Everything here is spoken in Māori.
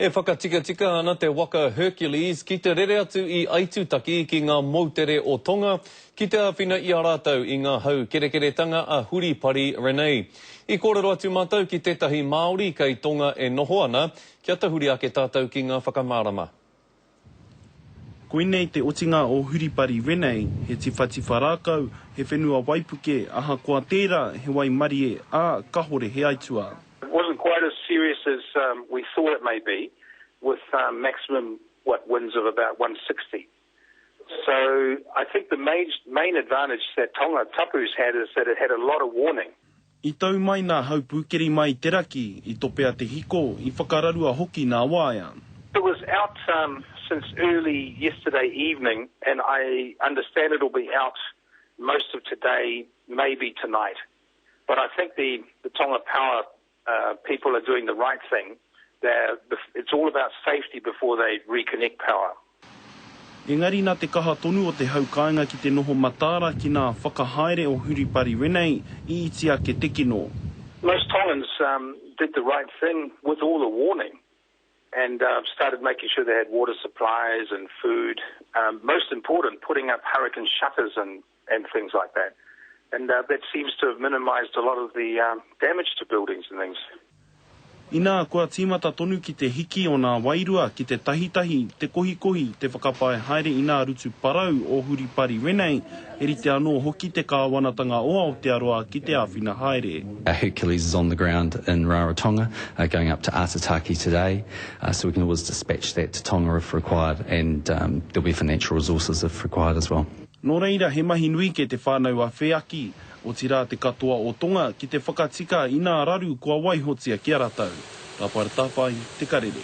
E whakatika ana te waka Hercules ki te rere atu I Aitutaki ki ngā moutere o Tonga, ki te awhina I a rātou I ngā hau kerekeretanga a Huripari Renei. I kōrero atu mātou ki tētahi Māori kei Tonga e noho ana, kia tahuri ake tātou ki ngā whakamārama. Koinei te otinga o Huripari Renei, he tiwhatiwha rākau, he whenua waipuke, aha kua tērā, he wai marie, a kahore he aitua. It wasn't quite as serious as we thought it may be, with maximum winds of about 160. So I think the main advantage that Tonga Tapu's had is that it had a lot of warning. I tau mai nā hau pūkeri mai te raki, I topea te hiko, I whakararua hoki nā waia. It was out since early yesterday evening, and I understand it'll be out most of today, maybe tonight. But I think the Tonga Power people are doing the right thing. It's all about safety before they reconnect power. Engari nā te kaha tonu o te hau kāinga ki te noho matāra ki nā whakahaere o Huripari Renei I itia ke te kino. Most Tongans did the right thing with all the warning and started making sure they had water supplies and food. Most important, putting up hurricane shutters and things like that. And that seems to have minimized a lot of the damage to buildings and things. Ina kua tīmata tonu ki te hiki o nā wairua ki te tahitahi, te kohikohi, te whakapae haere I nā rutu parau o Huripari Renei, eri te anō hoki te kāwanatanga o Aotearoa ki te āwhina haere. Hercules is on the ground in Rarotonga, going up to Atataki today, so we can always dispatch that to Tonga if required, and there'll be financial resources if required as well. Nō reira, he mahi nui ke te whānau a Whiaki, o tira te katoa o Tonga ki te whakatika I nā raru kua waihotia ki a rātou. Tāpare tāpai, te karere.